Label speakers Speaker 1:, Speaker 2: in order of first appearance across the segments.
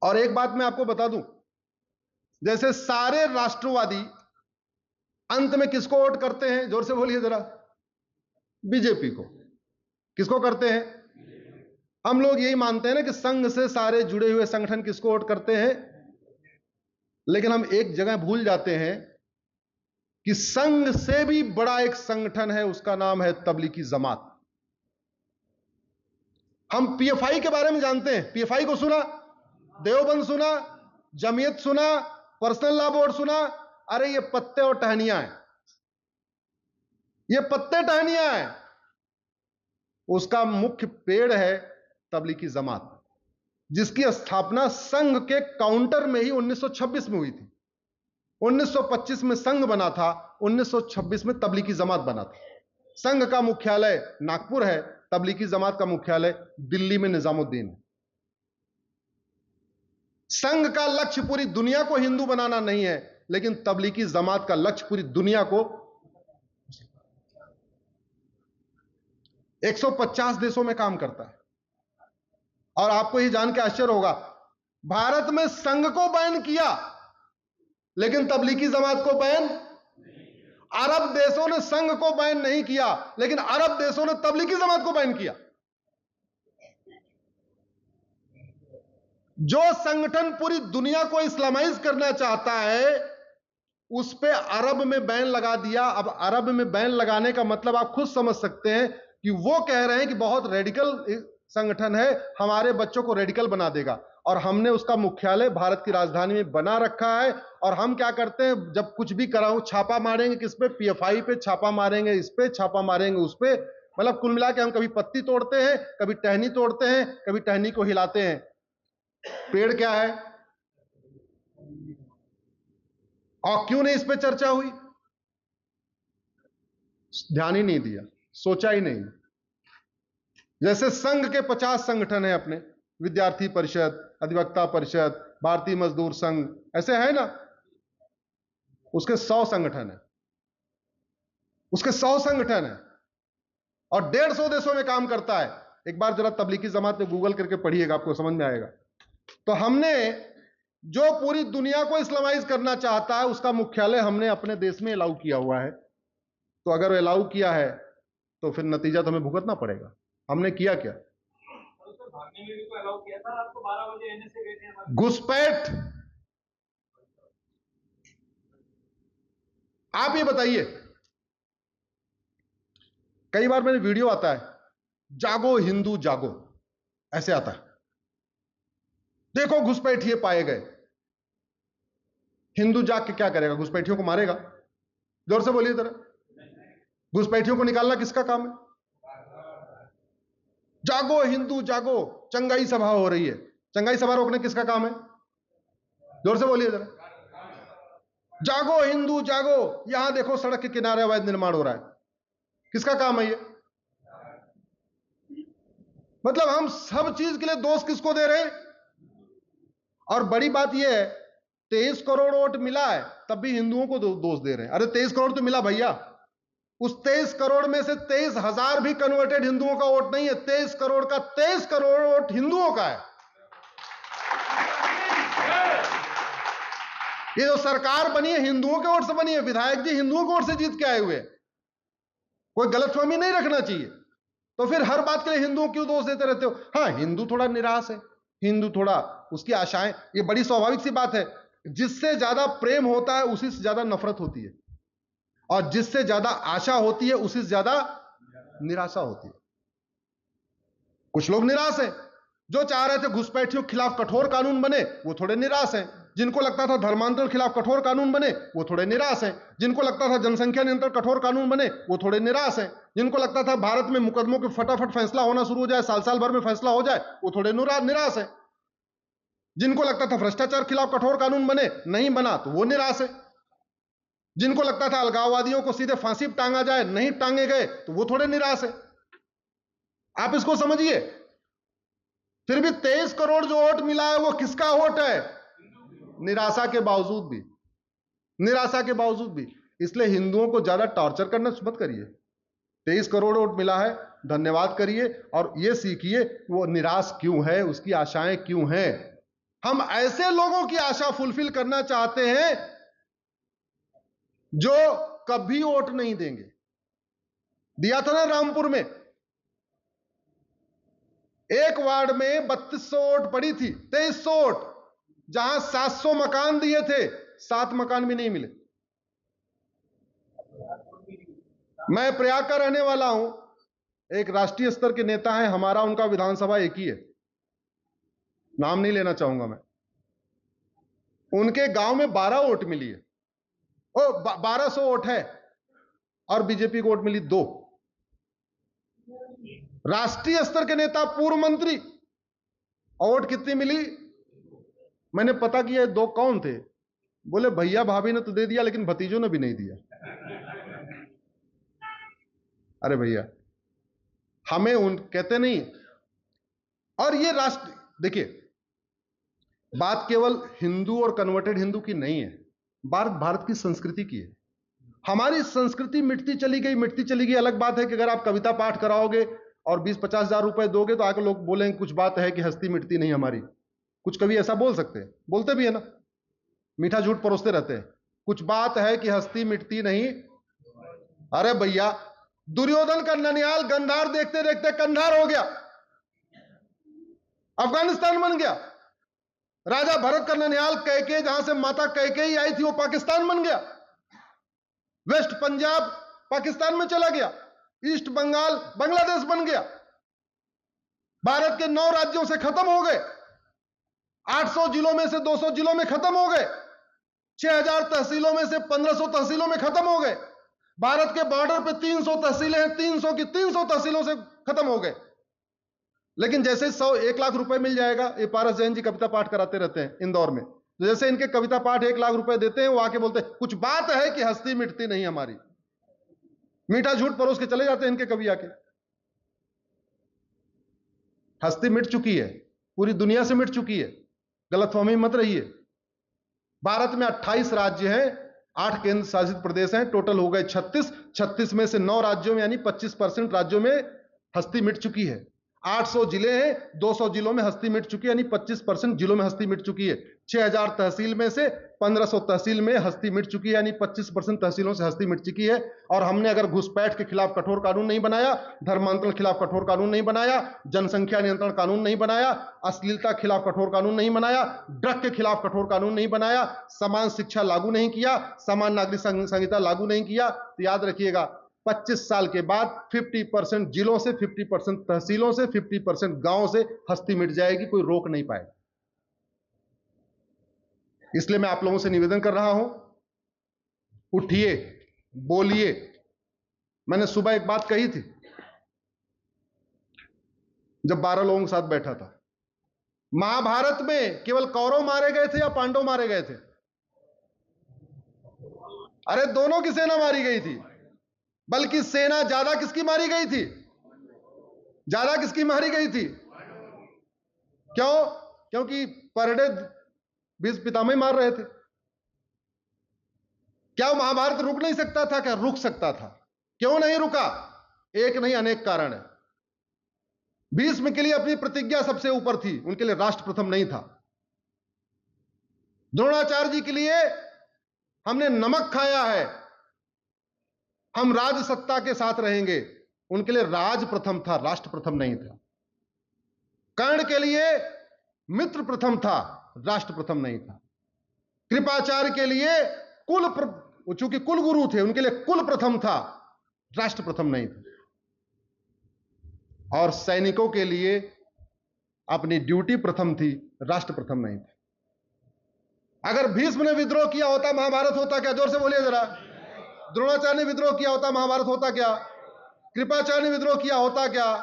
Speaker 1: और एक बात मैं आपको बता दूं, जैसे सारे राष्ट्रवादी अंत में किसको वोट करते हैं? जोर से बोलिए जरा। बीजेपी को। किसको करते हैं? हम लोग यही मानते हैं ना कि संघ से सारे जुड़े हुए संगठन किसको वोट करते हैं, लेकिन हम एक जगह भूल जाते हैं कि संघ से भी बड़ा एक संगठन है, उसका नाम है तबलीगी जमात। हम पीएफआई के बारे में जानते हैं, पीएफआई को सुना, देवबंद सुना, जमीयत सुना, पर्सनल लॉ बोर्ड सुना। अरे ये पत्ते और टहनियां हैं, ये पत्ते टहनियां हैं। उसका मुख्य पेड़ है तबलीगी जमात, जिसकी स्थापना संघ के काउंटर में ही 1926 में हुई थी। 1925 में संघ बना था, 1926 में तबलीगी जमात बना था। संघ का मुख्यालय नागपुर है, तबलीगी जमात का मुख्यालय दिल्ली में निजामुद्दीन है। संघ का लक्ष्य पूरी दुनिया को हिंदू बनाना नहीं है, लेकिन तबलीगी जमात का लक्ष्य पूरी दुनिया को 150 देशों में काम करता है। और आपको यह जान के आश्चर्य होगा, भारत में संघ को बैन किया लेकिन तबलीगी जमात को बैन। अरब देशों ने संघ को बैन नहीं किया, लेकिन अरब देशों ने तबलीगी जमात को बैन किया। जो संगठन पूरी दुनिया को इस्लामाइज करना चाहता है, उस पे अरब में बैन लगा दिया। अब अरब में बैन लगाने का मतलब आप खुद समझ सकते हैं कि वो कह रहे हैं कि बहुत रेडिकल संगठन है, हमारे बच्चों को रेडिकल बना देगा। और हमने उसका मुख्यालय भारत की राजधानी में बना रखा है। और हम क्या करते हैं, जब कुछ भी कराऊं, छापा मारेंगे किस पे? पीएफआई पे छापा मारेंगे, इस पे छापा मारेंगे, उस पे। मतलब कुल मिला के हम कभी पत्ती तोड़ते हैं, कभी टहनी तोड़ते हैं, कभी टहनी को हिलाते हैं। पेड़ क्या है? और क्यों नहीं इस पे चर्चा हुई? ध्यान ही नहीं दिया, सोचा ही नहीं। जैसे संघ के 50 संगठन हैं अपने, विद्यार्थी परिषद, अधिवक्ता परिषद, भारतीय मजदूर संघ, ऐसे है ना। उसके 100 संगठन है, उसके 100 संगठन है और 150 देशों में काम करता है। एक बार जरा तबलीगी जमात पे गूगल करके पढ़िएगा, आपको समझ में आएगा। तो हमने जो पूरी दुनिया को इस्लामाइज करना चाहता है, उसका मुख्यालय हमने अपने देश में अलाउ किया हुआ है। तो अगर अलाउ किया है तो फिर नतीजा तो हमें भुगतना पड़ेगा। हमने किया क्या? भागने में भी तो अलाउ किया था, आपको 12 बजे एनए से गए थे। घुसपैठ। आप ये बताइए, कई बार मेरे वीडियो आता है, जागो हिंदू जागो, ऐसे आता है, देखो घुसपैठिए पाए गए। हिंदू जाग के क्या करेगा? घुसपैठियों को मारेगा। जोर से बोलिए जरा। घुसपैठियों को निकालना किसका काम है? जागो हिंदू जागो, चंगाई सभा हो रही है, चंगाई सभा रोकने किसका काम है? जोर से बोलिए जरा। जागो हिंदू जागो, यहां देखो सड़क के किनारे अवैध निर्माण हो रहा है, किसका काम है ये? मतलब हम सब चीज के लिए दोष किसको दे रहे हैं? और बड़ी बात यह है, 23 करोड़ वोट मिला है तब भी हिंदुओं को दोष दे रहे हैं। अरे 23 करोड़ तो मिला भैया, उस 23 करोड़ में से 23,000 भी कन्वर्टेड हिंदुओं का वोट नहीं है। 23 करोड़ का 23 करोड़ वोट हिंदुओं का है। ये जो सरकार बनी है हिंदुओं के वोट से बनी है, विधायक जी हिंदुओं के वोट से जीत के आए हुए। कोई गलतफहमी नहीं रखना चाहिए। तो फिर हर बात के लिए हिंदुओं क्यों दोष देते रहते हो? हाँ, हिंदू थोड़ा निराश है, हिंदू थोड़ा, उसकी आशाएं, ये बड़ी स्वाभाविक सी बात है। जिससे ज्यादा प्रेम होता है उसी से ज्यादा नफरत होती है, और जिससे ज्यादा आशा होती है उसी से ज्यादा निराशा होती है। कुछ लोग निराश हैं, जो चाह रहे थे घुसपैठियों के खिलाफ कठोर कानून बने, वो थोड़े निराश हैं। जिनको लगता था धर्मांतरण के खिलाफ कठोर कानून बने, वो थोड़े निराश हैं। जिनको लगता था जनसंख्या नियंत्रण कठोर कानून बने, वो थोड़े निराश हैं। जिनको लगता था भारत में मुकदमों के फटाफट फैसला होना शुरू हो जाए, साल साल भर में फैसला हो जाए, वो थोड़े निराश हैं। जिनको लगता था भ्रष्टाचार के खिलाफ कठोर कानून बने, नहीं बना, तो वो निराश है। जिनको लगता था अलगाववादियों को सीधे फांसी पर टांगा जाए, नहीं टांगे गए, तो वो थोड़े निराश है। आप इसको समझिए। फिर भी 23 करोड़ जो वोट मिला है वो किसका वोट है? निराशा के बावजूद भी, निराशा के बावजूद भी। इसलिए हिंदुओं को ज्यादा टॉर्चर करना मत करिए। 23 करोड़ वोट मिला है, धन्यवाद करिए और ये सीखिए वो निराश क्यों है, उसकी आशाएं क्यों हैं। हम ऐसे लोगों की आशा फुलफिल करना चाहते हैं जो कभी वोट नहीं देंगे। दिया था ना रामपुर में, एक वार्ड में 3200 वोट पड़ी थी, 2300 वोट, जहां 700 मकान दिए थे, 7 मकान भी नहीं मिले। मैं प्रयाग का रहने वाला हूं, एक राष्ट्रीय स्तर के नेता हैं, हमारा उनका विधानसभा एक ही है, नाम नहीं लेना चाहूंगा मैं। उनके गांव में 12 वोट मिली है, 1200 वोट है, और बीजेपी को वोट मिली 2। राष्ट्रीय स्तर के नेता, पूर्व मंत्री, और वोट कितनी मिली? मैंने पता किया 2 कौन थे, बोले भैया भाभी ने तो दे दिया लेकिन भतीजों ने भी नहीं दिया। अरे भैया, हमें उन कहते नहीं। और ये राष्ट्र, देखिए, बात केवल हिंदू और कन्वर्टेड हिंदू की नहीं है, भारत की संस्कृति की है। हमारी संस्कृति मिटती चली गई। अलग बात है कि अगर आप कविता पाठ कराओगे और 20-50 हजार रुपए दोगे तो आके लोग बोलेंगे कुछ बात है कि हस्ती मिटती नहीं हमारी। कुछ कवि ऐसा बोल सकते हैं, बोलते भी है ना, मीठा झूठ परोसते रहते हैं, कुछ बात है कि हस्ती मिटती नहीं। अरे भैया, दुर्योधन का ननिहाल गंधार देखते देखते कंधार हो गया, अफगानिस्तान बन गया। राजा भरत का ननिहाल कैकेयी, जहां से माता कैकेयी आई थी, वो पाकिस्तान बन गया। वेस्ट पंजाब पाकिस्तान में चला गया, ईस्ट बंगाल बांग्लादेश बन गया। भारत के 9 राज्यों से खत्म हो गए, 800 जिलों में से 200 जिलों में खत्म हो गए, 6000 तहसीलों में से 1500 तहसीलों में खत्म हो गए। भारत के बॉर्डर पे 300 तहसीलें हैं, 300 की 300 तहसीलों से खत्म हो गए। लेकिन जैसे 1 लाख रुपए मिल जाएगा, ये पारस जैन जी कविता पाठ कराते रहते हैं इंदौर में, तो जैसे इनके कविता पाठ 1 लाख रुपए देते हैं, वो आके बोलते हैं कुछ बात है कि हस्ती मिटती नहीं हमारी। मीठा झूठ परोस के चले जाते हैं इनके कवि आके। हस्ती मिट चुकी है, पूरी दुनिया से मिट चुकी है, गलतफहमी मत रहिए। भारत में 28 राज्य हैं, 8 केंद्र शासित प्रदेश हैं, टोटल हो गए 36 में से 9 राज्यों में यानी 25% राज्यों में हस्ती मिट चुकी है। 800 जिले हैं, 200 जिलों में हस्ती मिट चुकी है, यानी 25% जिलों में हस्ती मिट चुकी है। 6000 तहसील में से 1500 तहसील में हस्ती मिट चुकी है, यानी 25% तहसीलों से हस्ती मिट चुकी है। और हमने अगर घुसपैठ के खिलाफ कठोर कानून नहीं बनाया, धर्मांतरण के खिलाफ कठोर कानून नहीं बनाया, जनसंख्या नियंत्रण कानून नहीं बनाया, अश्लीलता के खिलाफ कठोर कानून नहीं बनाया, ड्रग के खिलाफ कठोर कानून नहीं बनाया, समान शिक्षा लागू नहीं किया, समान नागरिक संहिता लागू नहीं किया, तो याद रखिएगा 25 साल के बाद 50% जिलों से, 50% तहसीलों से, 50% गांवों से हस्ती मिट जाएगी, कोई रोक नहीं पाएगा। इसलिए मैं आप लोगों से निवेदन कर रहा हूं, उठिए, बोलिए। मैंने सुबह एक बात कही थी जब 12 लोगों के साथ बैठा था, महाभारत में केवल कौरव मारे गए थे या पांडव मारे गए थे? अरे दोनों की सेना मारी गई थी, बल्कि सेना ज्यादा किसकी मारी गई थी? ज्यादा किसकी मारी गई थी? क्यों? क्योंकि पर डे भीष्म पितामह मार रहे थे। क्या महाभारत रुक नहीं सकता था? क्या रुक सकता था? क्यों नहीं रुका? एक नहीं, अनेक कारण है। भीष्म के लिए अपनी प्रतिज्ञा सबसे ऊपर थी, उनके लिए राष्ट्र प्रथम नहीं था। द्रोणाचार्य जी के लिए हमने नमक खाया है, हम राज सत्ता के साथ रहेंगे, उनके लिए राज प्रथम था, राष्ट्र प्रथम नहीं था। कर्ण के लिए मित्र प्रथम था, राष्ट्र प्रथम नहीं था। कृपाचार्य के लिए चूंकि कुल गुरु थे, उनके लिए कुल प्रथम था, राष्ट्र प्रथम नहीं था। और सैनिकों के लिए अपनी ड्यूटी प्रथम थी, राष्ट्र प्रथम नहीं था। अगर भीष्म ने विद्रोह किया होता, महाभारत होता क्या? जोर से बोलिए जरा। द्रोणाचार्य ने विद्रोह किया होता, महाभारत होता क्या? कृपाचार्य ने विद्रोह किया होता क्या?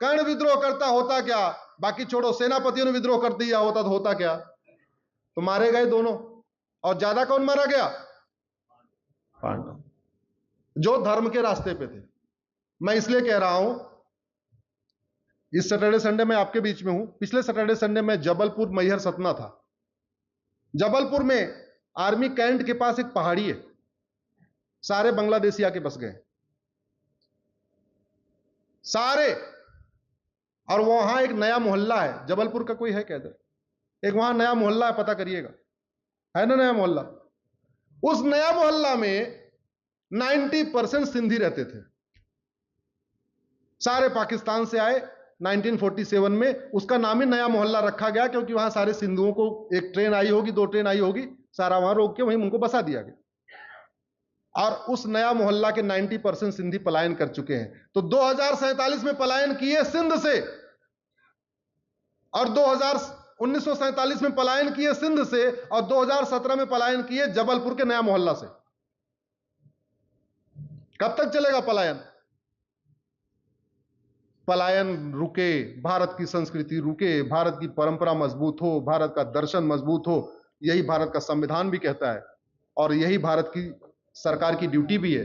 Speaker 1: कर्ण विद्रोह करता होता क्या? बाकी छोड़ो, सेनापतियों ने विद्रोह कर दिया होता तो होता क्या? तो मारे गए दोनों, और ज्यादा कौन मारा गया? पांडव, जो धर्म के रास्ते पे थे। मैं इसलिए कह रहा हूं, इस सैटरडे संडे में आपके बीच में हूं। पिछले सैटरडे संडे में जबलपुर, मैहर, सतना था। जबलपुर में आर्मी कैंट के पास एक पहाड़ी है, सारे बांग्लादेशी आके बस गए, सारे। और वहां एक नया मोहल्ला है, जबलपुर का कोई है क्या इधर? एक वहां नया मोहल्ला है, पता करिएगा, है ना नया मोहल्ला। उस नया मोहल्ला में 90% सिंधी रहते थे, सारे पाकिस्तान से आए। 1947 में उसका नाम ही नया मोहल्ला रखा गया, क्योंकि वहां सारे सिंधुओं को, एक ट्रेन आई होगी, 2 ट्रेन आई होगी, सारा वहां रोक के वहीं उनको बसा दिया गया। और उस नया मोहल्ला के 90% सिंधी पलायन कर चुके हैं। तो 2047 में पलायन किए सिंध से, और 1947 में पलायन किए सिंध से, और 2017 में पलायन किए जबलपुर के नया मोहल्ला से। कब तक चलेगा पलायन? पलायन रुके, भारत की संस्कृति रुके, भारत की परंपरा मजबूत हो, भारत का दर्शन मजबूत हो, यही भारत का संविधान भी कहता है, और यही भारत की सरकार की ड्यूटी भी है